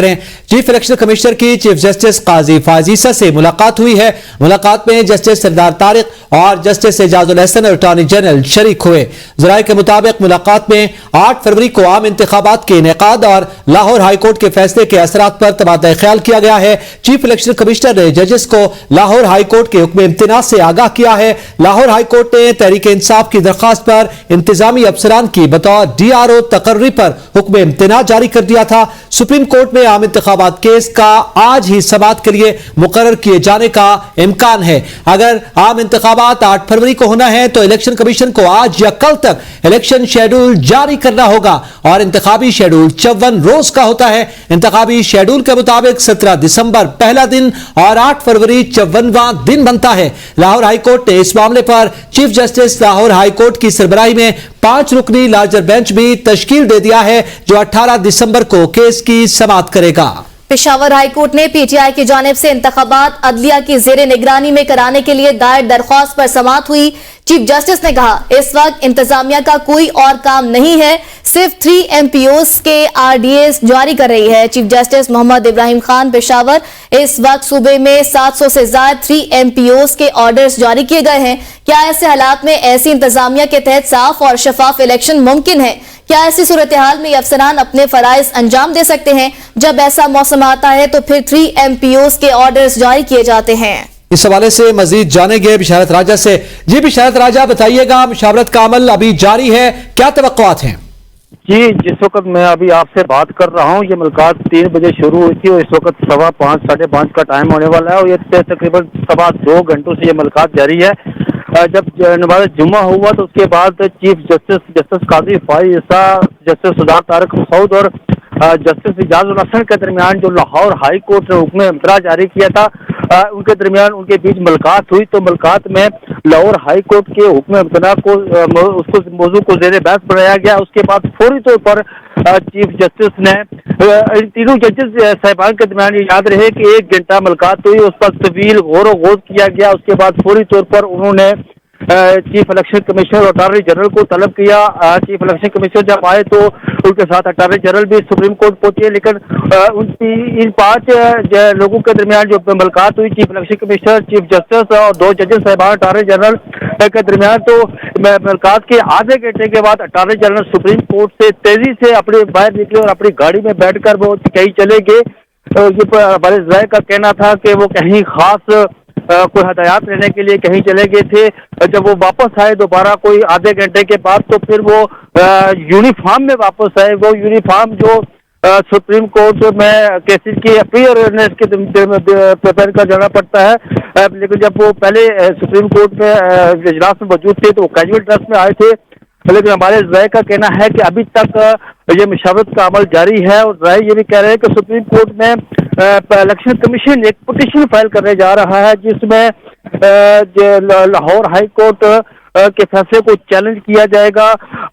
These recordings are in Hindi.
चीफ इलेक्शन कमिश्नर की चीफ जस्टिस काजी फाजीसा से मुलाकात हुई है। मुलाकात में जस्टिस सरदार तारिक और जस्टिस एजाजुल हसन और अटॉर्नी जनरल शरीक हुए। जराये के मुताबिक मुलाकात में 8 फरवरी को आम इंतखाबात के इनेकाद और लाहौर हाईकोर्ट के फैसले के असरात पर तबादला ख्याल किया गया है। चीफ इलेक्शन कमिश्नर ने जजेस को लाहौर हाईकोर्ट के हुक्म इम्तिनाज से आगाह किया है। लाहौर हाईकोर्ट ने तहरीक इंसाफ की दरखास्त पर इंतजामी अफसरान की बतौर DRO तकर्री पर हुक्म इम्तिनाज जारी कर दिया था। सुप्रीम कोर्ट में आम इंतखाबात केस का आज ही समाअत के लिए मुकर्रर किए जाने का इम्कान है। अगर आम इंतखाबात 8 फरवरी को होना है तो इलेक्शन कमीशन को आज या कल तक इलेक्शन शेड्यूल जारी करना होगा और इंतखाबी शेड्यूल 54 रोज का होता है। इंतखाबी शेड्यूल के मुताबिक 17 दिसंबर पहला दिन और 8 फरवरी 54वां दिन बनता है। लाहौर हाईकोर्ट ने इस मामले पर चीफ जस्टिस लाहौर हाईकोर्ट की सरबराही में 5 रुकनी लार्जर बेंच भी तश्कील दे दिया है जो 18 दिसंबर को केस की समाअत करेगा। पेशावर हाईकोर्ट ने PTI की जानिब से इंतखाबात अदलिया की जेर निगरानी में कराने के लिए दायर दरख्वास्त पर समाअत हुई। चीफ जस्टिस ने कहा, इस वक्त इंतजामिया का कोई और काम नहीं है, सिर्फ 3 MPOs के RDAs जारी कर रही है। चीफ जस्टिस मोहम्मद इब्राहिम खान पेशावर, इस वक्त सूबे में 700 से ज्यादा 3 MPOs के ऑर्डर्स जारी किए गए हैं। क्या ऐसे हालात में ऐसी इंतजामिया के तहत साफ और शफाफ इलेक्शन मुमकिन है? क्या ऐसी सूरत हाल में अफसरान अपने फराइज अंजाम दे सकते हैं? जब ऐसा मौसम आता है तो फिर 3 MPOs के ऑर्डर्स जारी किए जाते हैं। इस हवाले से मजीद जानेंगे बिशारत राजा से। जी बिशारत राजा, बताइएगा, मुशावरत का अमल अभी जारी है, क्या तवक्कुआत हैं? जी, जिस वक्त मैं अभी आपसे बात कर रहा हूँ, ये मुलाकात 3 बजे शुरू हुई थी और इस वक्त 5:15 साढ़े 5 का टाइम होने वाला है और ये तकरीबन 2 घंटों से ये मुलाकात जारी है। जब नमाज जुम्मा हुआ तो उसके बाद चीफ जस्टिस काजी फाजीसा, जस्टिस सरदार तारिक मसूद और जस्टिस एजाजुल हसन के दरमियान जो लाहौर हाई कोर्ट ने हुक्म इम्तिनाज जारी किया था, उनके दरमियान उनके बीच मुलाकात हुई। तो मुलाकात में लाहौर हाई कोर्ट के हुक्म इम्तिनाज को उसको मौजू को जेर बहस बनाया गया। उसके बाद फौरी तौर पर चीफ जस्टिस ने इन तीनों जजेस साहिबान के दरमियान ये याद रहे कि 1 घंटा मुलाकात हुई, उस पर तवील गौर व गौज किया गया। उसके बाद फौरी तौर पर उन्होंने चीफ इलेक्शन कमिश्नर और अटॉर्नी जनरल को तलब किया। चीफ इलेक्शन कमिश्नर जब आए तो उनके साथ अटॉर्नी जनरल भी सुप्रीम कोर्ट पहुंचे, लेकिन इन 5 लोगों के दरमियान जो मुलाकात हुई, chief election commissioner, chief justice और 2 जजेस साहिबान अटॉर्नी जनरल के दरमियान, तो मुलाकात के आधे घंटे के बाद अटॉर्नी जनरल सुप्रीम कोर्ट से तेजी से अपने बाहर निकले और अपनी गाड़ी में बैठकर वो कहीं चले गए। ये हमारे जराये का कहना था कि वो कहीं खास कोई हदायत लेने के लिए कहीं चले गए थे। जब वो वापस आए दोबारा कोई आधे घंटे के बाद, तो फिर वो यूनिफॉर्म में वापस आए। वो यूनिफॉर्म जो सुप्रीम कोर्ट में केसेस की अपीयरेंस के प्रिपेयर कर जाना पड़ता है, लेकिन जब वो पहले सुप्रीम कोर्ट में इजलास में मौजूद थे तो वो कैजुअल ड्रेस में आए थे। लेकिन हमारे जराये का कहना है कि अभी तक ये मुशावरत का अमल जारी है और जराये ये भी कह रहे हैं कि सुप्रीम कोर्ट में इलेक्शन कमीशन एक पिटीशन फाइल करने जा रहा है जिसमें लाहौर हाई कोर्ट के फैसले को चैलेंज किया जाएगा।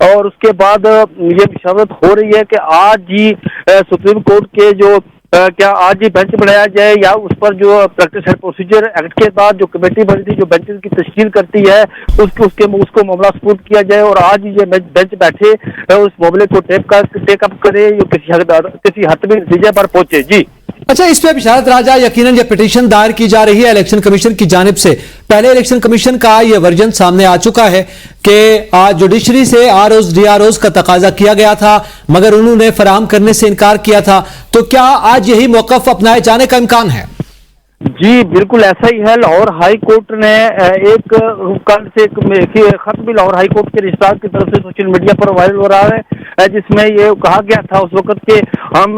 और उसके बाद ये मुशावरत हो रही है कि आज ही सुप्रीम कोर्ट के जो क्या आज ही बेंच बनाया जाए या उस पर जो प्रैक्टिस एंड प्रोसीजर एक्ट के बाद जो कमेटी बनी थी जो बेंचेस की तश्कील करती है उसको मामला सपुर्द किया जाए और आज ही ये बेंच बैठे उस मामले को टेकअप करे, किसी हद में नतीजे पर पहुंचे। जी अच्छा, इस पे बिशारत राजा, यकीनन ये पिटीशन दायर की जा रही है इलेक्शन कमीशन की जानिब से। पहले इलेक्शन कमीशन का ये वर्जन सामने आ चुका है कि आज जुडिशरी से ROs DROs का तकाजा किया गया था मगर उन्होंने फराहम करने से इनकार किया था। तो क्या आज यही मौकफ अपनाए जाने का इम्कान है? जी बिल्कुल ऐसा ही है। लाहौर हाई कोर्ट ने एक कल से एक खत भी लाहौर हाई कोर्ट के रजिस्ट्रार की तरफ से सोशल मीडिया पर वायरल हो रहा है जिसमें ये कहा गया था उस वक्त के हम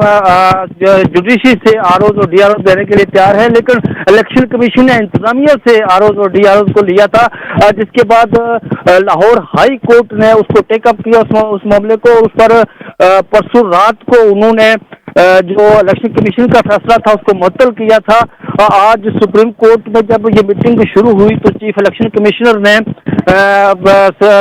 जुडिशरी से ROs और DROs देने के लिए तैयार है, लेकिन इलेक्शन कमीशन ने इंतजामिया से ROs और DROs को लिया था, जिसके बाद लाहौर हाई कोर्ट ने उसको टेकअप किया उस मामले को। उस पर परसों रात को उन्होंने जो इलेक्शन कमीशन का फैसला था उसको मुअत्तल किया था। आज सुप्रीम कोर्ट में जब ये मीटिंग शुरू हुई तो चीफ इलेक्शन कमिश्नर ने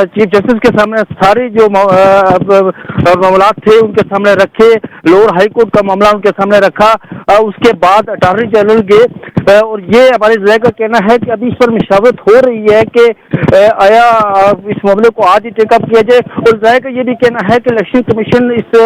चीफ जस्टिस के सामने सारे जो मामला थे उनके सामने रखे, लोअर हाई कोर्ट का मामला उनके सामने रखा उसके बाद अटॉर्नी जनरल गए और ये हमारे ज़राए का कहना है कि अभी इस पर मशावरत हो रही है कि आया इस मामले को आज ही टेकअप किया जाए। और ज़राए का ये भी कहना है कि इलेक्शन कमीशन इस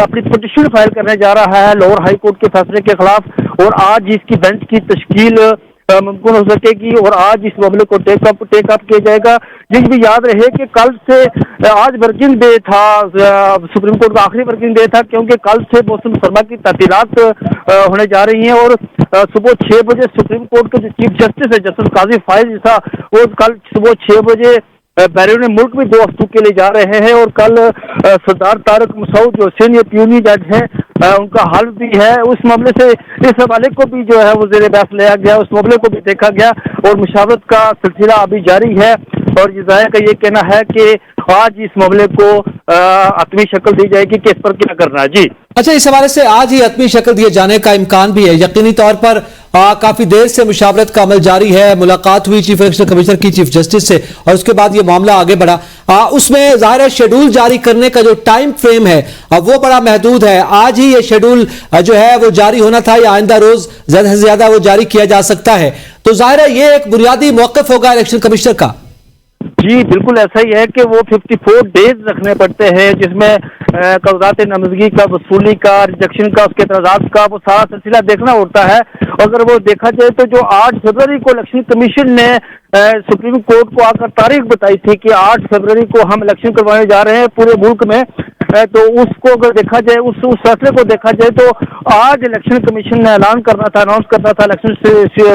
अपनी पिटीशन फाइल करने जा रहा है लाहौर हाई कोर्ट के फैसले के खिलाफ और आज इसकी बेंच की तश्कील मुमकिन हो सकेगी और आज इस मामले को टेकअप किया जाएगा। ये भी याद रहे कि कल से आज वर्किंग डे था, सुप्रीम कोर्ट का आखिरी वर्किंग डे था, क्योंकि कल से मौसम सरमा की तातीलात होने जा रही हैं और सुबह 6 बजे सुप्रीम कोर्ट के जो चीफ जस्टिस है जस्टिस काजी फाइज ईसा वो कल सुबह 6 बजे बैरून मुल्क में 2 हफ्तों के लिए जा रहे हैं और कल सरदार तारिक मसूद जो सीनियर प्यूनी जज हैं उनका हल्फ भी है। उस मामले से इस हवाले को भी जो है वो ज़ेरे बहस लिया गया, उस मामले को भी देखा गया और मुशावरत का सिलसिला अभी जारी है। और ज़राए का ये कहना है कि आज इस मामले को हतमी शक्ल दी जाएगी कि इस पर क्या करना है। जी अच्छा, इस हवाले से आज ही हतमी शक्ल दिए जाने का इम्कान भी है? यकीनी तौर पर काफी देर से मुशावरत का अमल जारी है, मुलाकात हुई चीफ इलेक्शन कमिश्नर की चीफ जस्टिस से और उसके बाद ये मामला आगे बढ़ा। उसमें जाहिर है शेड्यूल जारी करने का जो टाइम फ्रेम है वो बड़ा महदूद है। आज ही ये शेड्यूल जो है वो जारी होना था या आइंदा रोज ज्यादा से ज्यादा वो जारी किया जा सकता है, तो जाहिर है ये एक बुनियादी मौक़िफ़ होगा इलेक्शन कमिश्नर का। जी बिल्कुल ऐसा ही है कि वो 54 डेज रखने पड़ते हैं जिसमें कागजात नामजदगी का, वसूली का, रिजेक्शन का, उसके एतराज़ात का वो सारा सिलसिला देखना होता है। अगर वो देखा जाए तो जो 8 फरवरी को इलेक्शन कमीशन ने सुप्रीम कोर्ट को आकर तारीख बताई थी कि 8 फरवरी को हम इलेक्शन करवाने जा रहे हैं पूरे मुल्क में, तो उसको अगर देखा जाए उस फैसले को देखा जाए तो आज इलेक्शन कमीशन ने अनाउंस करना था इलेक्शन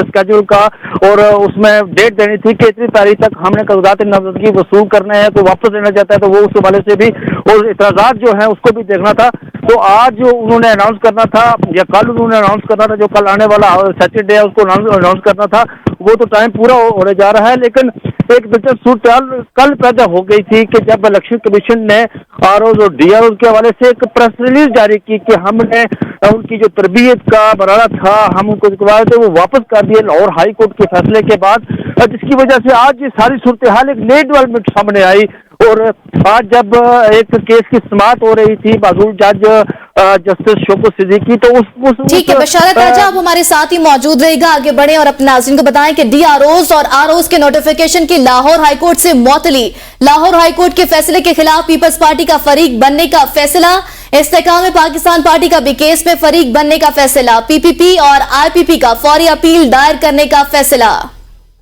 स्केड्यूल का और उसमें डेट देनी थी कि इतनी तारीख तक हमने कागजात नामजदगी वसूल करने हैं, तो वापस लेना चाहता है तो वो उस हवाले से भी और इतराज़ात जो है उसको भी देखना था। तो आज जो उन्होंने अनाउंस करना था या कल उन्होंने अनाउंस करना था, जो कल आने वाला सैटरडे है उसको अनाउंस करना था, वो तो टाइम पूरा होने जा रहा है। लेकिन एक दिलचस्प सूरत कल पैदा हो गई थी कि जब इलेक्शन कमीशन ने आरओज़ और डीआरओ के हवाले से एक प्रेस रिलीज जारी की कि हमने उनकी जो तरबियत का मराना था हम उनको करवाए थे वो वापस कर दिए लाहौर हाई कोर्ट के फैसले के बाद, जिसकी वजह से आज ये सारी सूरत हाल एक नई डेवलपमेंट सामने आई। और आज जब एक केस की समाअत हो रही थी माजूर जज जस्टिस शोको सिद्दीकी, तो उस ठीक है बशारत राजा आप हमारे साथ ही मौजूद रहेगा। आगे बढ़े और अपने नाज़रीन को बताएं कि डीआरओज़ और आरओज़ के नोटिफिकेशन की लाहौर हाईकोर्ट से मुअत्तली, लाहौर हाईकोर्ट के फैसले के खिलाफ पीपल्स पार्टी का फरीक बनने का फैसला, इस्तेकाम पाकिस्तान पार्टी का भी केस में फरीक बनने का फैसला, पीपीपी और आईपीपी का फौरी अपील दायर करने का फैसला।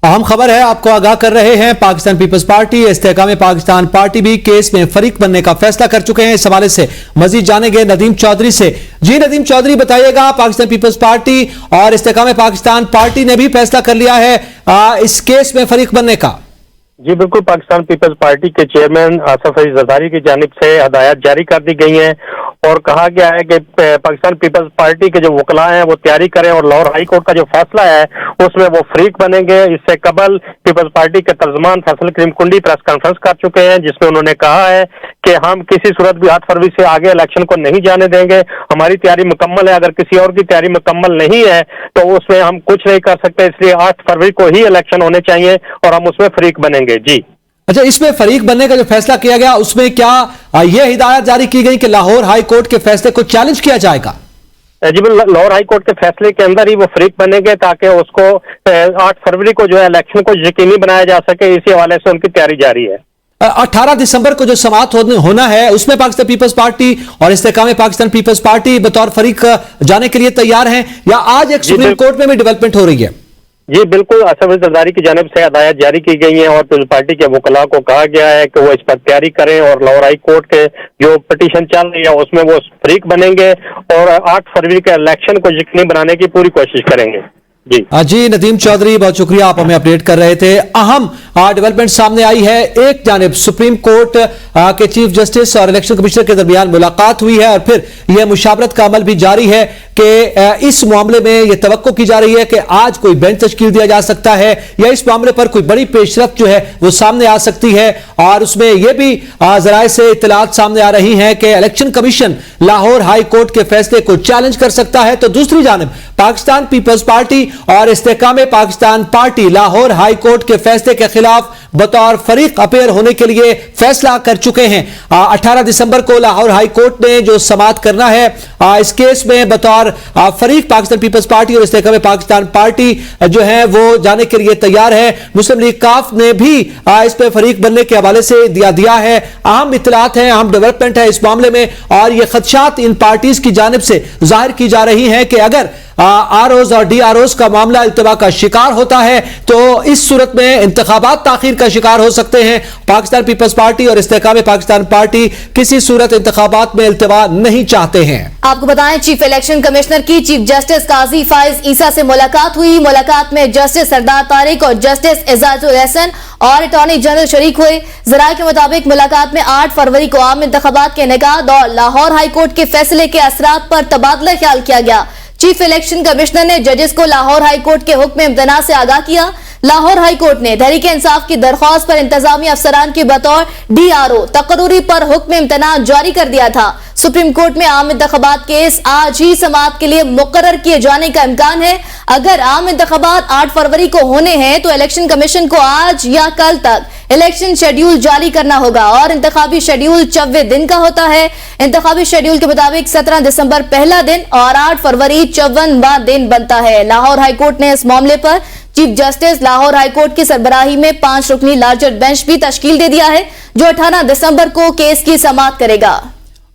अहम खबर है, आपको आगाह कर रहे हैं, Pakistan peoples party, Istehkam Pakistan party भी केस में फरीक बनने का फैसला कर चुके हैं। इस हवाले से मजीद जानेंगे नदीम चौधरी से। जी नदीम चौधरी बताइएगा, पाकिस्तान पीपल्स पार्टी और इस्तेकाम पाकिस्तान पार्टी ने भी फैसला कर लिया है इस केस में फरीक बनने का। जी बिल्कुल, पाकिस्तान पीपल्स पार्टी के चेयरमैन आसिफ अली जरदारी की जानिब से हदायत जारी कर दी गई हैं और कहा गया है कि पाकिस्तान पीपल्स पार्टी के जो वकला हैं वो तैयारी करें और लाहौर हाई कोर्ट का जो फैसला है उसमें वो फरीक बनेंगे। इससे कबल पीपल्स पार्टी के तर्जमान फैसल करीम कुंडी प्रेस कॉन्फ्रेंस कर चुके हैं जिसमें उन्होंने कहा है कि हम किसी सूरत भी 8 फरवरी से आगे इलेक्शन को नहीं जाने देंगे, हमारी तैयारी मुकम्मल है, अगर किसी और की तैयारी मुकम्मल नहीं है तो उसमें हम कुछ नहीं कर सकते, इसलिए 8 फरवरी को ही इलेक्शन होने चाहिए और हम उसमें फरीक बनेंगे। जी अच्छा, इसमें फरीक बनने का जो फैसला किया गया उसमें क्या यह हिदायत जारी की गई कि लाहौर हाई कोर्ट के फैसले को चैलेंज किया जाएगा? जी लाहौर हाई कोर्ट के फैसले के अंदर ही वो फरीक बनेंगे ताकि उसको 8 फरवरी को जो है इलेक्शन को यकीनी बनाया जा सके, इसी हवाले से उनकी तैयारी जारी है। 18 दिसंबर को जो समाअत होना है उसमें पाकिस्तान पीपल्स पार्टी और इस्तेकाम पाकिस्तान पीपल्स पार्टी बतौर फरीक जाने के लिए तैयार हैं या आज एक सुप्रीम कोर्ट में भी डेवलपमेंट हो रही है? जी बिल्कुल, आसिफ अली जरदारी की जानिब से हदायत जारी की गई है और पीपल्स पार्टी के वकला को कहा गया है कि वो इस पर तैयारी करें और लाहौर हाई कोर्ट के जो पिटीशन चल रही है उसमें वो फरीक बनेंगे और 8 फरवरी के इलेक्शन को यकीनी बनाने की पूरी कोशिश करेंगे। जी नदीम चौधरी बहुत शुक्रिया, आप हमें अपडेट कर रहे थे। अहम डेवलपमेंट सामने आई है, एक जानिब सुप्रीम कोर्ट के चीफ जस्टिस और इलेक्शन कमिश्नर के दरमियान मुलाकात हुई है और फिर यह मुशावरत का अमल भी जारी है कि इस मामले में यह तवक्को की जा रही है कि आज कोई बेंच तश्कील दिया जा सकता है या इस मामले पर कोई बड़ी पेशरफ्त जो है वो सामने आ सकती है और उसमें यह भी जराए से इत्तलात सामने आ रही हैं कि election commission Lahore high court के फैसले को चैलेंज कर सकता है। तो दूसरी जानिब पाकिस्तान पीपल्स पार्टी और Istehkam Pakistan party Lahore high court के फैसले के खिलाफ बतौर फरीक अपीयर होने के लिए फैसला कर चुके हैं। 18 दिसंबर को लाहौर हाई कोर्ट ने जो समाअत करना है इस केस में बतौर फरीक पाकिस्तान पीपल्स पार्टी और इस्तेकाम पाकिस्तान पार्टी जो है वो जाने के लिए तैयार है। मुस्लिम लीग काफ ने भी इस पे फरीक बनने के हवाले से दिया है। अहम इत्तलात है, अहम डेवलपमेंट है इस मामले में और ये खदशात इन पार्टीज की जानिब से जाहिर की जा रही है कि अगर आरओज और डीआरओज का मामला इल्तवा का शिकार होता है तो इस सूरत में इंतखाबात ताखीर का शिकार हो सकते हैं। पाकिस्तान पीपल्स पार्टी और इस्तेकाम पाकिस्तान पार्टी किसी सूरत इंतखाबात में इल्तवा नहीं चाहते हैं। आपको बताएं, चीफ इलेक्शन कमिश्नर की चीफ जस्टिस काजी फाइज ईसा से मुलाकात हुई। मुलाकात में जस्टिस सरदार तारिक और जस्टिस एजाजुल एहसन और अटॉर्नी जनरल शरीक हुए। जराये के मुताबिक मुलाकात में 8 फरवरी को आम इंतखाबात के इनेकाद और लाहौर हाईकोर्ट के फैसले के असरात पर तबादला ख्याल किया गया। चीफ इलेक्शन कमिश्नर ने जजेस को लाहौर हाईकोर्ट के हुक्म इम्तना से आगाह किया। लाहौर हाईकोर्ट ने तहरीक इंसाफ की दरख्वास्त पर इंतजामी अफसरान के बतौर डीआरओ तकरूरी पर हुक्म इम्तना जारी कर दिया था। सुप्रीम कोर्ट में आम इंतखाबात केस आज ही समाअत के लिए मुकर्रर किए जाने का इम्कान है। अगर आम इंतखाबात 8 फरवरी को होने हैं तो इलेक्शन कमीशन को आज या कल तक इलेक्शन शेड्यूल जारी करना होगा और इंतखाबी शेड्यूल 24 दिन का होता है। इंतखाबी शेड्यूल के मुताबिक 17 दिसंबर पहला दिन और 8 फरवरी 54वां दिन बनता है। लाहौर हाईकोर्ट ने इस मामले पर चीफ जस्टिस लाहौर हाईकोर्ट की सरबराही में 5 रुकनी लार्जर बेंच भी तश्कील दे दिया है जो 18 दिसंबर को केस की समाअत करेगा।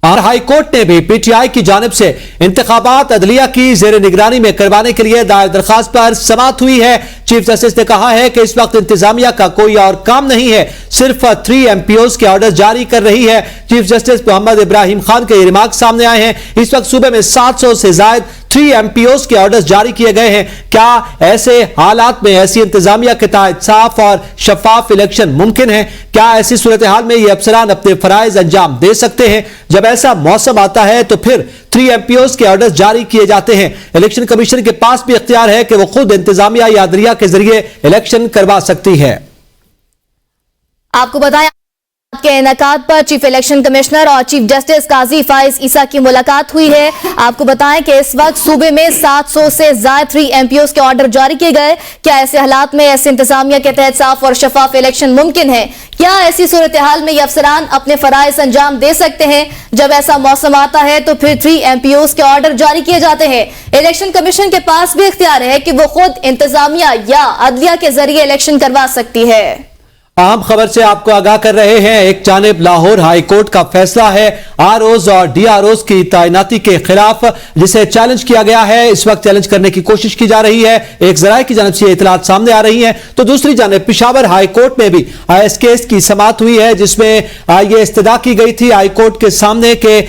और हाई कोर्ट ने भी पीटीआई की जानिब से इंतखाबात अदलिया की जेर निगरानी में करवाने के लिए दायर दरखास्त पर समाअत हुई है। चीफ जस्टिस ने कहा है कि इस वक्त इंतजामिया का कोई और काम नहीं है, सिर्फ 3 MPOs के ऑर्डर जारी कर रही है। चीफ जस्टिस मोहम्मद इब्राहिम खान के रिमार्क सामने आए हैं। इस वक्त सूबे में 700 से ज्यादा 3 MPOs के ऑर्डर्स जारी किए गए हैं। क्या ऐसे हालात में ऐसी इंतजामिया के तहत साफ और शफाफ इलेक्शन मुमकिन है? क्या ऐसी सूरत हाल में ये अफसरान अपने फराइज अंजाम दे सकते हैं? जब ऐसा मौसम आता है तो फिर 3 MPOs के ऑर्डर्स जारी किए जाते हैं। इलेक्शन कमीशन के पास भी इख्तियार है कि वो खुद इंतजामिया या अदलिया के जरिए इलेक्शन करवा सकती है। आपको बताएं के इनेकाद पर चीफ इलेक्शन कमिश्नर और चीफ जस्टिस काजी फाइज ईसा की मुलाकात हुई है। आपको बताएं कि इस वक्त सूबे में 700 से ज्यादा 3 MPOs के ऑर्डर जारी किए गए। क्या ऐसे हालात में ऐसे इंतजामिया के तहत साफ और शफाफ इलेक्शन मुमकिन है? क्या ऐसी सूरत हाल में ये अफसरान अपने फराइज अंजाम दे सकते हैं? जब ऐसा मौसम आता है तो फिर 3 MPOs के ऑर्डर जारी किए जाते हैं। इलेक्शन कमीशन के पास भी इख्तियार है कि वो खुद इंतजामिया या अदलिया के जरिए इलेक्शन करवा सकती है। अहम खबर से आपको आगाह कर रहे हैं। एक जानिब लाहौर हाई कोर्ट का फैसला है आरओज और डीआरओज की तैनाती के खिलाफ, जिसे चैलेंज किया गया है। इस वक्त चैलेंज करने की कोशिश की जा रही है। एक जराये की जानिब से इतलात सामने आ रही है तो दूसरी जानिब पेशावर हाई कोर्ट में भी इस केस की समाअत हुई है, जिसमें ये इस्तदा की गई थी हाई कोर्ट के सामने के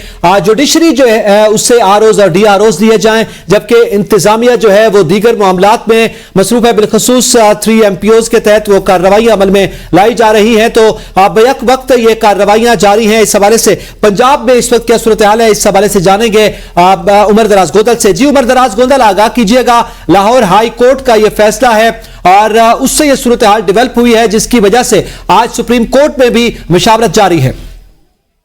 जुडिशरी जो है उससे आरओज और डीआरओज दिए जाएं, जबकि इंतजामिया जो है वो दीगर मामलात में मसरूफ है। बिलखसूस 3 MPOs के तहत वो कार्रवाई अमल में लाई जा रही है। तो बैक वक्त ये कार्रवाइयां जारी हैं। इस हवाले से पंजाब में इस वक्त क्या सूरत हाल है, इस हवाले से जानेंगे उमर दराज गोंदल से। जी उमर दराज गोंदल, आगाह कीजिएगा। लाहौर हाई कोर्ट का यह फैसला है और उससे यह सूरत हाल डेवलप हुई है जिसकी वजह से आज सुप्रीम कोर्ट में भी मुशावरत जारी है।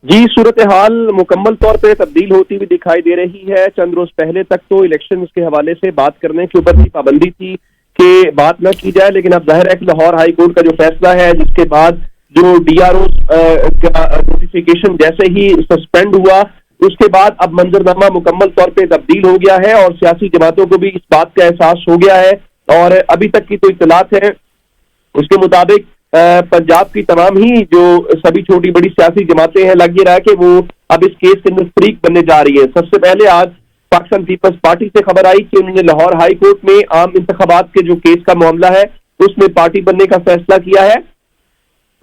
जी, सूरत हाल मुकम्मल तौर पे तब्दील होती हुई दिखाई दे रही है। चंद रोज पहले तक तो इलेक्शन के हवाले से बात करने के ऊपर भी पाबंदी थी कि बात न की जाए, लेकिन अब जाहिर है कि लाहौर हाई कोर्ट का जो फैसला है जिसके बाद जो डीआरओ का नोटिफिकेशन जैसे ही सस्पेंड हुआ उसके बाद अब मंजरनामा मुकम्मल तौर पे तब्दील हो गया है और सियासी जमातों को भी इस बात का एहसास हो गया है। और अभी तक की तो इत्तलात है उसके मुताबिक पंजाब की तमाम ही जो सभी छोटी बड़ी सियासी जमातें हैं, लग ये रहा है कि वो अब इस केस के अंदर फरीक बनने जा रही है। सबसे पहले आज पाकिस्तान पीपल्स पार्टी से खबर आई कि उन्होंने लाहौर हाई कोर्ट में आम इंतखाबात के जो केस का मामला है उसमें पार्टी बनने का फैसला किया है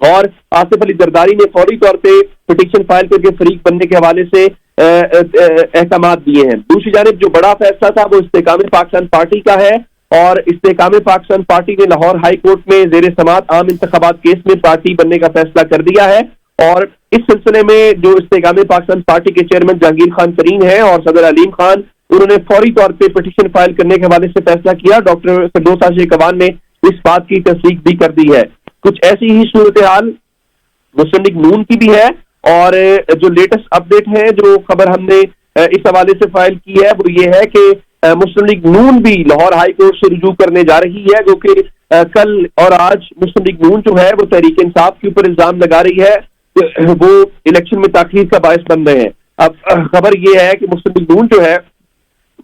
और आसिफ अली जरदारी ने फौरी तौर पे पिटीशन फाइल करके फरीक बनने के हवाले से अहकाम दिए हैं। दूसरी जानिब जो बड़ा फैसला था वो इस्तेकाम पाकिस्तान पार्टी का है और इस्तेकाम पाकिस्तान पार्टी ने लाहौर हाई कोर्ट में जेर समाअत आम इंतखाबात केस में पार्टी बनने का फैसला कर दिया है। और इस सिलसिले में जो इस्तेकाम पाकिस्तान पार्टी के चेयरमैन जहांगीर खान तरीन है और सदर अलीम खान, उन्होंने फौरी तौर पे पिटीशन फाइल करने के हवाले से फैसला किया। डॉक्टर फिरदौस आशिक कवान ने इस बात की तस्दीक भी कर दी है। कुछ ऐसी ही सूरत हाल मुस्लिम लीग नून की भी है और जो लेटेस्ट अपडेट है, जो खबर हमने इस हवाले से फाइल की है वो ये है कि मुस्लिम लीग नून भी लाहौर हाई कोर्ट से रुजू करने जा रही है, जो कि कल और आज मुस्लिम लीग नून जो है वो तहरीक इंसाफ के ऊपर इल्जाम लगा रही है कि वो इलेक्शन में ताखीर का बायस बन रहे हैं। अब खबर ये है कि मुस्लिम लीग नून जो है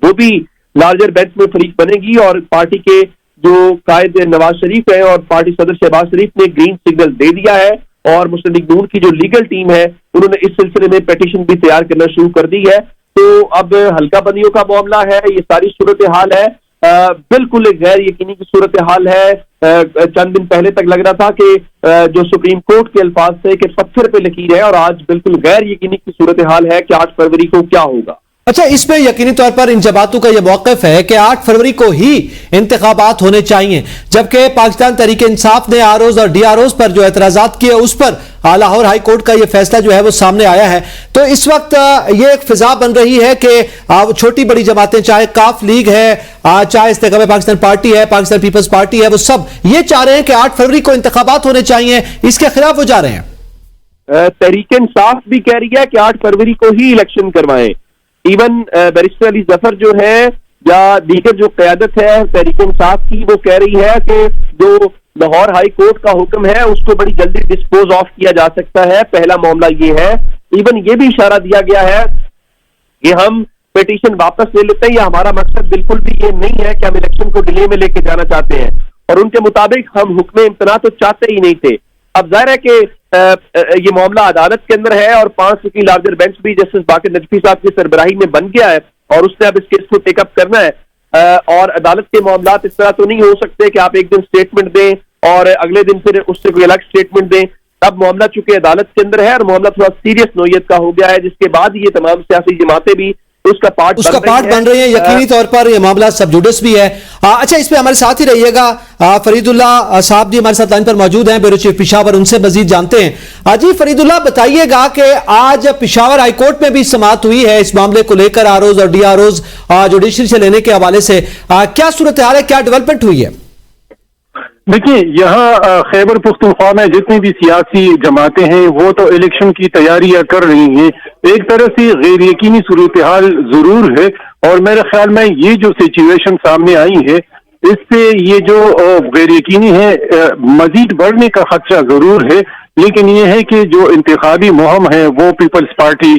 वो भी लार्जर बेंच में फरीक बनेगी और पार्टी के जो कायद नवाज शरीफ है और पार्टी सदर शहबाज शरीफ ने ग्रीन सिग्नल दे दिया है और मुस्लिम लीग नून की जो लीगल टीम है उन्होंने इस सिलसिले में पिटीशन भी तैयार करना शुरू कर दी है। तो अब हल्का बंदियों का मामला है, ये सारी सूरत हाल है, बिल्कुल एक गैर यकीनी की सूरत हाल है। चंद दिन पहले तक लग रहा था कि जो सुप्रीम कोर्ट के अल्फाज थे कि पत्थर पे लकीर है, और आज बिल्कुल गैर यकीनी की सूरत हाल है कि 8 फरवरी को क्या होगा। अच्छा, इसमें यकीनी तौर पर इन जमातों का यह मौकफ है कि 8 फरवरी को ही इंतखाबात होने चाहिए, जबकि पाकिस्तान तहरीक इंसाफ ने आरओज और डीआरओज पर जो एतराजात किए उस पर लाहौर हाई कोर्ट का यह फैसला जो है वो सामने आया है। तो इस वक्त ये एक फिजा बन रही है कि छोटी बड़ी जमातें, चाहे काफ लीग है, चाहे इस्तेकाम पाकिस्तान पार्टी है, पाकिस्तान पीपल्स पार्टी है, वो सब ये चाह रहे हैं कि 8 फरवरी को इंतखाबात होने चाहिए। इसके खिलाफ वो जा रहे हैं। तहरीक इंसाफ भी कह रही है कि 8 फरवरी को ही इलेक्शन करवाएं। इवन बैरिस्टर अली जफर जो है या दीगर जो क़यादत है तहरीक इंसाफ की, वो कह रही है कि जो लाहौर हाई कोर्ट का हुक्म है उसको बड़ी जल्दी डिस्पोज ऑफ किया जा सकता है। पहला मामला ये है। इवन ये भी इशारा दिया गया है कि हम पिटीशन वापस ले लेते हैं, या हमारा मकसद बिल्कुल भी ये नहीं है कि हम इलेक्शन को डिले में लेके जाना चाहते हैं, और उनके मुताबिक हम हुक्म इम्तना तो चाहते ही नहीं थे। अब जाहिर है कि ये मामला अदालत के अंदर है और 5 की लार्जर बेंच भी जस्टिस बाकर नजफी साहब की सरबराही में बन गया है और उसने अब इस केस को टेकअप करना है। और अदालत के मामला इस तरह तो नहीं हो सकते कि आप एक दिन स्टेटमेंट दें और अगले दिन फिर उससे कोई अलग स्टेटमेंट दें। अब मामला चूंकि अदालत के अंदर है और मामला थोड़ा सीरियस नोयत का हो गया है, जिसके बाद ये तमाम सियासी जमातें भी उसका पार्ट बन रही है। यकीनी तौर पर यह मामला सब जुडिस भी है। अच्छा, इस पे हमारे साथ ही रहिएगा। फरीदुल्लाह साहब जी हमारे साथ लाइन पर मौजूद हैं, ब्यूरो चीफ पिशावर, उनसे मजीद जानते हैं। जी फरीदुल्लाह, बताइएगा कि आज पिशावर हाईकोर्ट में भी समाअत हुई है इस मामले को लेकर, आरओज और डीआरओज जुडिशरी से लेने के हवाले से क्या सूरत हाल है, क्या डेवलपमेंट हुई है? देखिए, यहाँ खैबर पुख्तूनख्वा में जितनी भी सियासी जमातें हैं वो तो इलेक्शन की तैयारियां कर रही हैं। एक तरह से गैर यकीनी सूरत हाल जरूर है, और मेरे ख्याल में ये जो सिचुएशन सामने आई है इससे ये जो गैर यकीनी है मजीद बढ़ने का खदशा जरूर है। लेकिन ये है कि जो इंतखाबी मुहिम है वो पीपल्स पार्टी,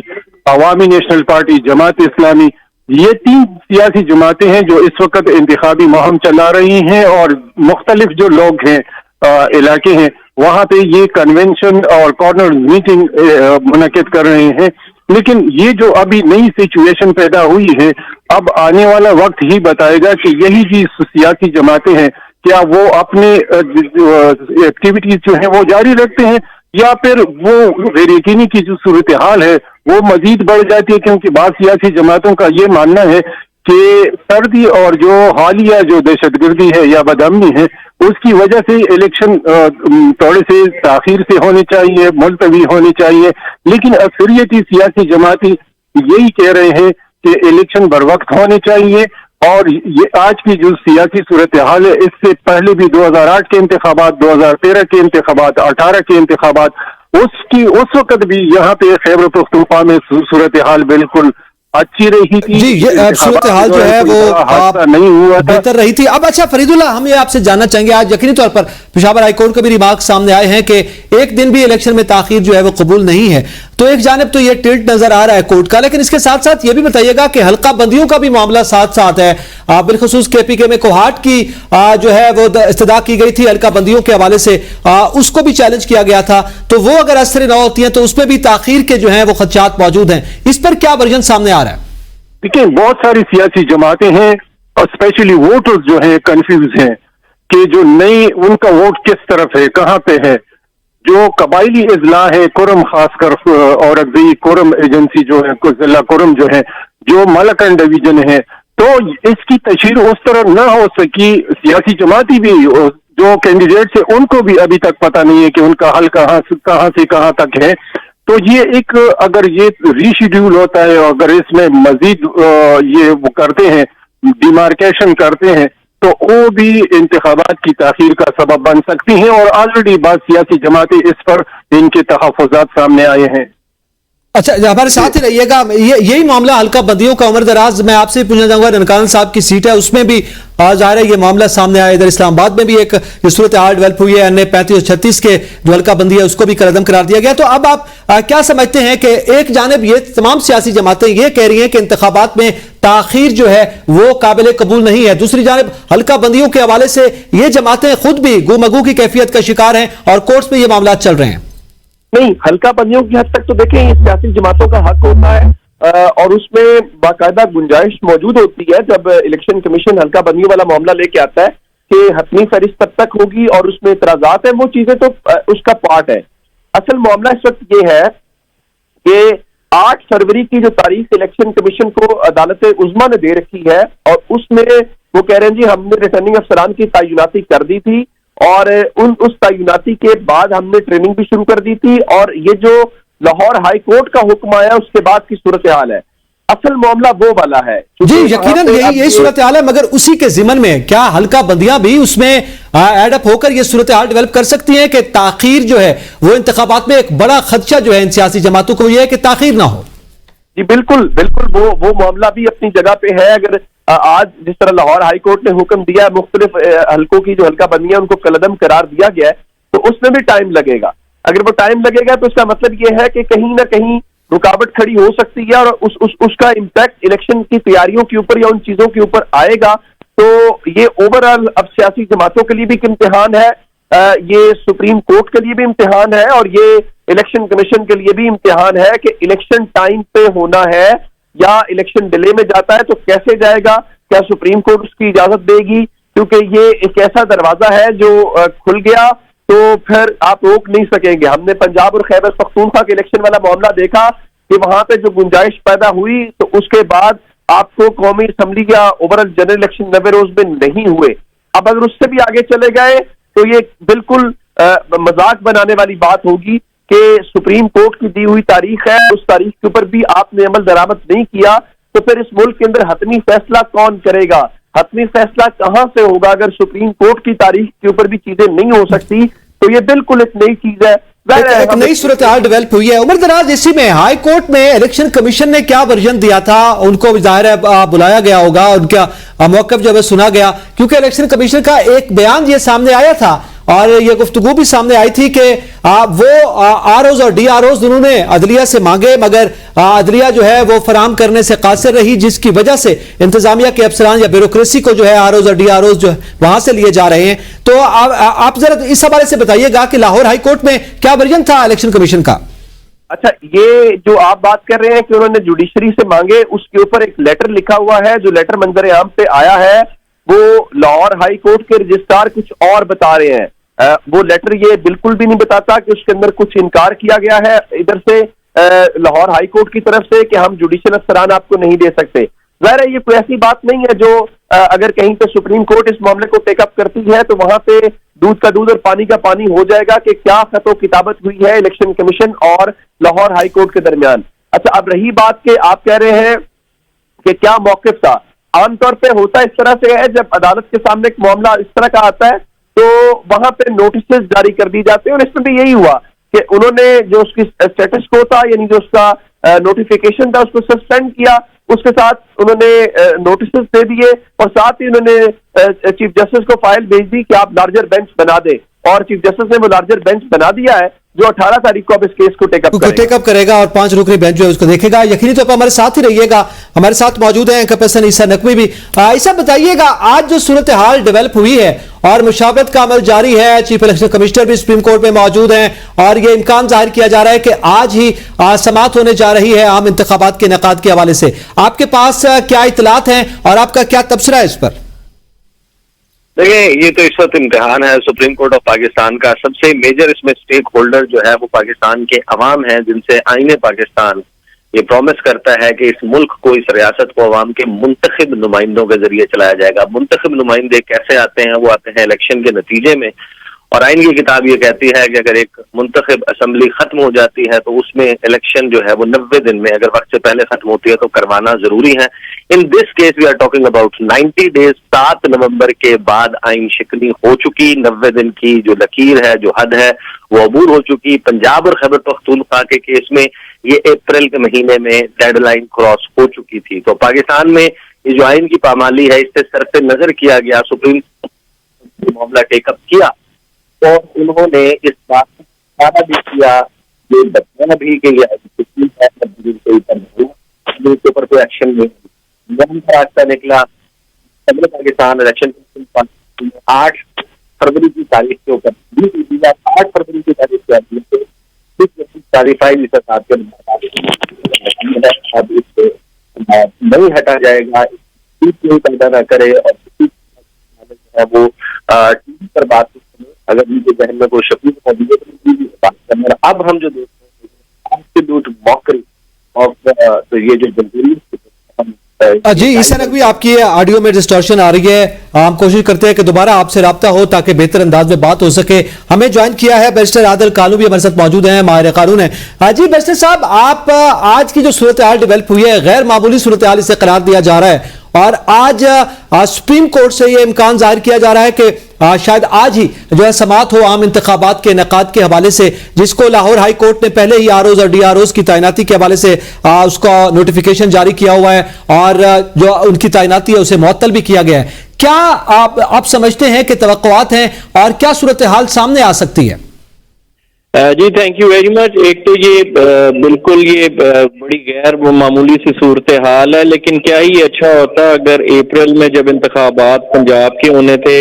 अवामी नेशनल पार्टी, जमात इस्लामी, ये 3 सियासी जमातें हैं जो इस वक्त इंतखाबी मुहिम चला रही हैं, और मुख्तलिफ जो लोग हैं इलाके हैं वहां पे ये कन्वेंशन और कॉर्नर मीटिंग मुनक्किद कर रहे हैं। लेकिन ये जो अभी नई सिचुएशन पैदा हुई है, अब आने वाला वक्त ही बताएगा कि यही जी सियासी जमातें हैं क्या वो अपने एक्टिविटीज जो है वो जारी रखते हैं, या फिर वो गैर यकीनी की जो सूरत हाल है वो मजीद बढ़ जाती है। क्योंकि बाद सियासी जमातों का ये मानना है कि सर्दी और जो हालिया जो दहशतगर्दी है या बदअमनी है उसकी वजह से इलेक्शन थोड़े से ताखीर से होने चाहिए, मुलतवी होने चाहिए। लेकिन अक्सरियती सियासी जमाती यही कह रहे हैं कि इलेक्शन बर वक्त होने चाहिए। और ये आज की जो सियासी सूरत हाल है, इससे पहले भी 2008 के इंतखाबात, 2013 के इंतखाबात, 18 के इंतखाबात, उस वक्त भी यहाँ पे खैबर पख्तूनख्वा में सूरत हाल बिल्कुल अच्छी रही थी। जी, ये सूरत हाल जो है वो नहीं हुआ था, बेहतर रही थी। अब अच्छा फरीदुल्लाह, हम ये आपसे जानना चाहेंगे, आज यकीनी तौर पर पेशावर हाईकोर्ट के भी रिमार्क सामने आए हैं कि एक दिन भी इलेक्शन में ताखीर जो है वो कबूल नहीं है। तो एक जानिब तो ये टिल्ट नजर आ रहा है कोर्ट का, लेकिन इसके साथ साथ ये भी बताइएगा कि हल्का बंदियों का भी मामला साथ साथ है। बिलखुसूस केपीके में कोहाट की जो है वो इस्तदा की गई थी हल्का बंदियों के हवाले से, उसको भी चैलेंज किया गया था। तो वो अगर असर न होती है तो उसमें भी ताखीर के जो है वो खदशात मौजूद हैं। इस पर क्या वर्जन सामने आ रहा है? देखिए, बहुत सारी सियासी जमातें हैं और स्पेशली वोटर्स जो हैं कंफ्यूज हैं कि जो नई उनका वोट किस तरफ है, कहां पे है। जो कबायली इजला है कुरम, खासकर औरंगजेब कुरम एजेंसी जो है, जिला कुरम जो है, जो मलकन डिवीजन है, तो इसकी तशहीर उस तरह न हो सकी। सियासी जमाती भी जो कैंडिडेट्स है उनको भी अभी तक पता नहीं है कि उनका हल कहां से कहां तक है। तो ये एक, अगर ये रीशेड्यूल होता है, अगर इसमें मजीद ये वो करते हैं, डिमार्केशन करते हैं, तो वो भी इंतखाबात की ताखीर का सबब बन सकती हैं। और ऑलरेडी बाद सियासी जमातें इस पर इनके तहफ़्फ़ुज़ात सामने आए हैं। अच्छा, हमारे साथ ही रहिएगा। यही मामला हल्का बंदियों का उम्र दराज मैं आपसे पूछना चाहूंगा, ननकाना साहब की सीट है उसमें भी जाहिर है ये मामला सामने आया। इधर इस्लामाबाद में भी एक सूरत हाल डेवलप हुई है, अन्य 35 और 36 के जो हल्का बंदी है उसको भी कलअदम करार दिया गया। तो अब आप क्या समझते हैं कि एक जानिब ये तमाम सियासी जमातें ये कह रही हैं कि इंतखाबात में ताखीर जो है वो काबिल कबूल नहीं है, दूसरी जानिब हल्का बंदियों के हवाले से ये जमातें खुद भी गुमगू की कैफियत का शिकार हैं और कोर्ट्स में ये मामला चल रहे हैं। नहीं, हल्का बंदियों की हद तक तो देखें ये सियासी जमातों का हक होता है और उसमें बाकायदा गुंजाइश मौजूद होती है। जब इलेक्शन कमीशन हल्का बंदियों वाला मामला लेके आता है कि हतमी फहरिस्त तब तक होगी और उसमें इतराजात है, वो चीजें तो उसका पार्ट है। असल मामला इस वक्त ये है कि 8 फरवरी की जो तारीख इलेक्शन कमीशन को अदालत उज़्मा ने दे रखी है और उसमें वो कह रहे हैं जी हमने रिटर्निंग अफसरान की तैनाती कर दी थी और उस तैनाती के बाद हमने ट्रेनिंग भी शुरू कर दी थी और ये जो लाहौर हाई कोर्ट का हुक्म आया उसके बाद की सूरत हाल है। असल मामला वो वाला है जी, यकीनन यही सूरत हाल है, मगर उसी के जिमन में क्या हल्का बंदियां भी उसमें एड अप होकर ये सूरत हाल डेवलप कर सकती हैं कि ताखीर जो है वो इंतखाबात में एक बड़ा खदशा जो है इन सियासी जमातों को ये है कि ताखीर ना हो। जी बिल्कुल बिल्कुल, वो मामला भी अपनी जगह पे है। अगर आज जिस तरह लाहौर हाई कोर्ट ने हुक्म दिया है मुख्तलिफ हल्कों की जो हल्का बंदियां उनको कलअदम करार दिया गया है, तो उसमें भी टाइम लगेगा। अगर वो टाइम लगेगा तो इसका मतलब ये है कि कहीं ना कहीं रुकावट खड़ी हो सकती है और उसका इम्पैक्ट इलेक्शन की तैयारियों के ऊपर या उन चीजों के ऊपर आएगा। तो ये ओवरऑल अब सियासी जमातों के लिए भी एक इम्तिहान है, ये सुप्रीम कोर्ट के लिए भी इम्तिहान है और ये इलेक्शन कमीशन के लिए भी इम्तिहान है कि इलेक्शन टाइम पे होना है या इलेक्शन डिले में जाता है तो कैसे जाएगा, क्या सुप्रीम कोर्ट उसकी इजाजत देगी, क्योंकि ये एक ऐसा दरवाजा है जो खुल गया तो फिर आप रोक नहीं सकेंगे। हमने पंजाब और खैबर पख्तूनख्वा के इलेक्शन वाला मामला देखा कि वहां पे जो गुंजाइश पैदा हुई तो उसके बाद आपको कौमी असम्बली या ओवरऑल जनरल इलेक्शन 90 रोज में नहीं हुए। अब अगर उससे भी आगे चले गए तो ये बिल्कुल मजाक बनाने वाली बात होगी कि सुप्रीम कोर्ट की दी हुई तारीख है, उस तारीख के ऊपर भी आपने अमल दरामद नहीं किया तो फिर इस मुल्क के अंदर हतमी फैसला कौन करेगा, हतमी फैसला कहां से होगा। अगर सुप्रीम कोर्ट की तारीख के ऊपर भी चीजें नहीं हो सकती तो ये बिल्कुल एक नई चीज है, एक नई सूरत हाल डेवलप हुई है। उमर दराज, इसी में हाई कोर्ट में इलेक्शन कमीशन ने क्या वर्जन दिया था, उनको जाहिर है बुलाया गया होगा, उनका मौक़िफ़ जो है सुना गया, क्योंकि इलेक्शन कमीशन का एक बयान ये सामने आया था और ये गुफ्तगू भी सामने आई थी कि वो आरओज और डीआरओज उन्होंने अदलिया से मांगे मगर अदलिया जो है वो फराम करने से कासिर रही, जिसकी वजह से इंतजामिया के अफसरान या ब्यूरोक्रेसी को जो है आरओज और डीआरओज जो है वहां से लिए जा रहे हैं। तो आप जरा इस हवाले से बताइएगा कि लाहौर हाई कोर्ट में क्या वर्जन था इलेक्शन कमीशन का। अच्छा, ये जो आप बात कर रहे हैं कि उन्होंने जुडिशरी से मांगे, उसके ऊपर एक लेटर लिखा हुआ है, जो लेटर मंजर आम पे आया है वो लाहौर हाई कोर्ट के रजिस्ट्रार कुछ और बता रहे हैं। वो लेटर ये बिल्कुल भी नहीं बताता कि उसके अंदर कुछ इनकार किया गया है इधर से लाहौर हाई कोर्ट की तरफ से कि हम जुडिशियल अफसरान आपको नहीं दे सकते। ज़ाहिर है ये कोई ऐसी बात नहीं है जो अगर कहीं पे सुप्रीम कोर्ट इस मामले को टेकअप करती है तो वहां पे दूध का दूध और पानी का पानी हो जाएगा कि क्या खतो किताबत हुई है इलेक्शन कमीशन और लाहौर हाई कोर्ट के दरमियान। अच्छा, अब रही बात कि आप कह रहे हैं कि क्या मौक़िफ़ था, आमतौर पे होता इस तरह से है जब अदालत के सामने एक मामला इस तरह का आता है तो वहां पे नोटिस जारी कर दी जाते हैं और इसमें भी यही हुआ कि उन्होंने जो उसकी स्टेटस को था यानी जो उसका नोटिफिकेशन था उसको सस्पेंड किया, उसके साथ उन्होंने नोटिस दे दिए और साथ ही उन्होंने चीफ जस्टिस को फाइल भेज दी कि आप लार्जर बेंच बना दे और चीफ जस्टिस ने वो लार्जर बेंच बना दिया है जो 18 तारीख को अब इस केस को टेकअप करेगा और 5 रुकनी बेंच जो है उसको देखेगा। यकीनी तौर पर हमारे साथ ही रहिएगा, हमारे साथ मौजूद हैं कैप्टन ईसा नकवी भी। ईसा, बताइएगा आज जो सूरत हाल डेवलप हुई है और मुशावरत का अमल जारी है, चीफ इलेक्शन कमिश्नर भी सुप्रीम कोर्ट में मौजूद हैं और ये इम्कान जाहिर किया जा रहा है कि आज ही समाअत होने जा रही है आम इंतखाबात के इनेकाद के हवाले से, आपके पास क्या इत्तलात हैं और आपका क्या तबसरा है इस पर? देखिए, ये तो इस वक्त इम्तिहान है सुप्रीम कोर्ट ऑफ पाकिस्तान का। सबसे मेजर इसमें स्टेक होल्डर जो है वो पाकिस्तान के अवाम है, जिनसे आईने पाकिस्तान ये प्रॉमिस करता है कि इस मुल्क को, इस रियासत को अवाम के मुंतखब नुमाइंदों के जरिए चलाया जाएगा। मुंतखब नुमाइंदे कैसे आते हैं? वो आते हैं इलेक्शन के नतीजे में और आइन की किताब ये कहती है कि अगर एक मुंतखब असम्बली खत्म हो जाती है तो उसमें इलेक्शन जो है वो 90 दिन में, अगर वक्त से पहले खत्म होती है तो करवाना जरूरी है। In this case we are talking about 90 days. 7 November के बाद आइन शिकनी हो चुकी, 90 दिन की जो लकीर है, जो हद है, वो अबूर हो चुकी। पंजाब और खैबर पख्तूनख्वा के केस में ये अप्रैल के महीने में डेडलाइन क्रॉस हो चुकी थी। तो पाकिस्तान में ये जो आइन की पामाली है, इससे सरसे नजर किया गया, सुप्रीम मामला टेकअप किया और उन्होंने इस बात को वादा भी किया, ये बताया भी कि इसके ऊपर कोई एक्शन नहीं। रास्ता निकला, पाकिस्तान इलेक्शन 8 फरवरी की तारीख के ऊपर 8 फरवरी की तारीख अब इससे नहीं हटा जाएगा, पैदा न करे और वो टीवी पर बात अगर उनके जहन में कोई शकील मौजूद है तो बात करना। अब हम जो देखते हैं एब्सोल्यूट मॉकरी ऑफ तो ये जो जमहूरी जी ईसा नकवी, आपकी ऑडियो में डिस्टॉर्शन आ रही है। हम कोशिश करते हैं कि दोबारा आपसे राब्ता हो ताकि बेहतर अंदाज में बात हो सके। हमें ज्वाइन किया है बैरिस्टर आदिल कानू भी हमारे साथ मौजूद हैं, माहिर कानून है। जी बैरिस्टर साहब, आप आज की जो सूरत हाल डेवलप हुई है, गैर मामूली सूरत हाल इसे करार दिया जा रहा है और आज सुप्रीम कोर्ट से यह इम्कान जाहिर किया जा रहा है कि शायद आज ही जो है समाअत हो आम इंतखाबात के इनेकाद के हवाले से, जिसको लाहौर हाई कोर्ट ने पहले ही आरओज और डीआरओज की तैनाती के हवाले से उसका नोटिफिकेशन जारी किया हुआ है और जो उनकी तैनाती है उसे मुअत्तल भी किया गया है। क्या आप समझते हैं कि तवक्कुआत हैं और क्या सूरत हाल सामने आ सकती है? जी थैंक यू वेरी मच। एक तो ये बिल्कुल ये बड़ी गैर मामूली सी सूरत हाल है, लेकिन क्या ही अच्छा होता अगर अप्रैल में जब इंतखाबात पंजाब के होने थे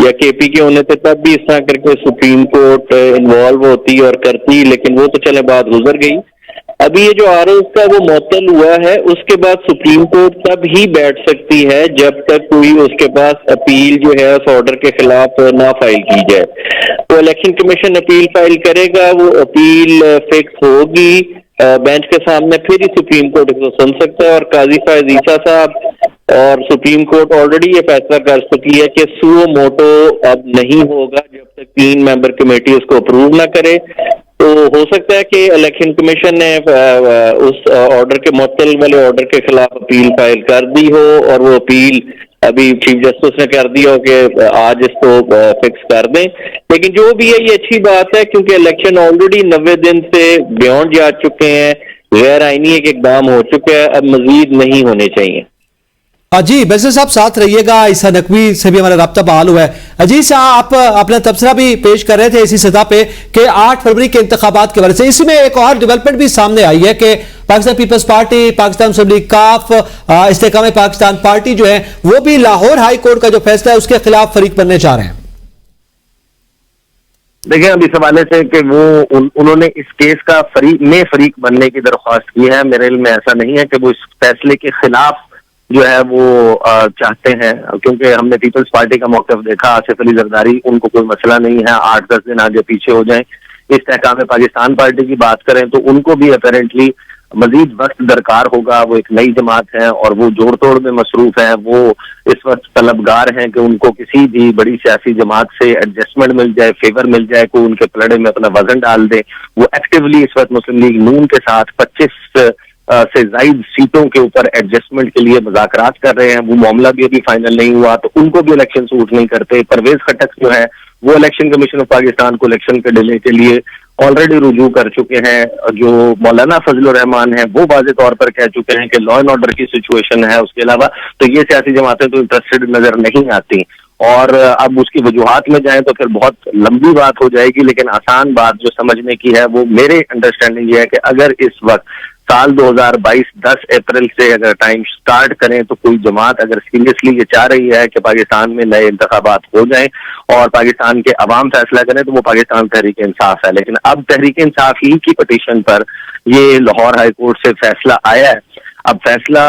या केपी के होने थे तब भी इस तरह करके सुप्रीम कोर्ट इन्वॉल्व होती और करती, लेकिन वो तो चले बात गुजर गई। अभी ये जो आरओज़ का वो मुअत्तल हुआ है, उसके बाद सुप्रीम कोर्ट तब ही बैठ सकती है जब तक कोई उसके पास अपील जो है उस ऑर्डर के खिलाफ ना फाइल की जाए। तो इलेक्शन कमीशन अपील फाइल करेगा, वो अपील फिक्स होगी बेंच के सामने, फिर ही सुप्रीम कोर्ट इसको सुन सकता है। और काजी फायज ईसा साहब और सुप्रीम कोर्ट ऑलरेडी ये फैसला कर चुकी है कि सुओ मोटो अब नहीं होगा जब तक 3 मेंबर कमेटी उसको अप्रूव ना करे। तो हो सकता है कि इलेक्शन कमीशन ने उस ऑर्डर के मुअत्तल वाले ऑर्डर के खिलाफ अपील फाइल कर दी हो और वो अपील अभी चीफ जस्टिस ने कर दिया हो कि आज इसको फिक्स कर दें। लेकिन जो भी है ये अच्छी बात है क्योंकि इलेक्शन ऑलरेडी 90 दिन से बियॉन्ड जा चुके हैं, गैर आईनी एक इकदाम हो चुका है, अब मजीद नहीं होने चाहिए। जी बैरिस्टर साहब साथ रहिएगा, ईसा नकवी से भी हमारा राब्ता बहाल हुआ है। जी साहब, आप अपना तबसरा भी पेश कर रहे थे इसी सतह पे कि 8 फरवरी के इंतखाबात के वजह से इसमें एक और डेवलपमेंट भी सामने आई है कि पाकिस्तान पीपल्स पार्टी, पाकिस्तान मुस्लिम लीग काफ, इस्तेकाम पाकिस्तान पार्टी जो है वो भी लाहौर हाई कोर्ट का जो फैसला है उसके खिलाफ फरीक बनने जा रहे हैं। देखिए, अब इस हवाले से कि वो उन्होंने इस केस का फरीक बनने की दरख्वास्त की है, मेरे इल्म में ऐसा नहीं है कि वो इस फैसले के खिलाफ जो है वो चाहते हैं, क्योंकि हमने पीपल्स पार्टी का मौक़िफ़ देखा, आसिफ अली जरदारी, उनको कोई मसला नहीं है 8-10 दिन आगे पीछे हो जाएं। इस्तेहकाम पाकिस्तान पार्टी की बात करें तो उनको भी अपेरेंटली मजीद वक्त दरकार होगा, वो एक नई जमात है और वो जोड़ तोड़ में मसरूफ है। वो इस वक्त तलबगार हैं कि उनको किसी भी बड़ी सियासी जमात से एडजस्टमेंट मिल जाए, फेवर मिल जाए, कोई उनके पलड़े में अपना वजन डाल दे। वो एक्टिवली इस वक्त मुस्लिम लीग नून के साथ 25 से जायद सीटों के ऊपर एडजस्टमेंट के लिए मुज़ाकरात कर रहे हैं। वो मामला भी अभी फाइनल नहीं हुआ, तो उनको भी इलेक्शन सूट नहीं करते। परवेज खटक जो है वो इलेक्शन कमीशन ऑफ पाकिस्तान को इलेक्शन के डिले के लिए ऑलरेडी रुजू कर चुके हैं। जो मौलाना फजलुर रहमान है वो वाज़े तौर पर कह चुके हैं कि लॉ एंड ऑर्डर की सिचुएशन है, उसके अलावा तो ये सियासी जमातें तो इंटरेस्टेड नजर नहीं आती। और अब उसकी वजूहात में जाएं तो फिर बहुत लंबी बात हो जाएगी, लेकिन आसान बात जो समझने की है वो मेरे अंडरस्टैंडिंग ये है कि अगर इस वक्त साल 2022 10 अप्रैल से अगर टाइम स्टार्ट करें तो कोई जमात अगर सीरियसली ये चाह रही है कि पाकिस्तान में नए इंतखाबात हो जाएं और पाकिस्तान के अवाम फैसला करें तो वो पाकिस्तान तहरीक इंसाफ है। लेकिन अब तहरीक इंसाफ ही की पिटीशन पर ये लाहौर हाई कोर्ट से फैसला आया है। अब फैसला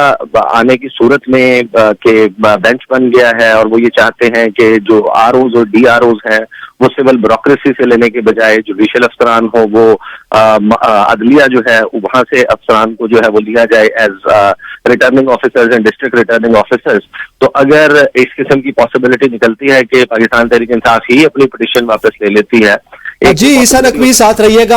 आने की सूरत में के बेंच बन गया है और वो ये चाहते हैं कि जो आरओज और डीआरओज हैं वो सिविल ब्यूरोक्रेसी से लेने के बजाय जुडिशियल अफसरान हो, वो अदलिया जो है वहां से अफसरान को जो है वो लिया जाए as returning officers and district returning officers. तो अगर इस किस्म की पॉसिबिलिटी निकलती है कि पाकिस्तान तहरीक इंसाफ ही अपनी पिटीशन वापस ले लेती है। जी ईसा नकवी साथ रहिएगा।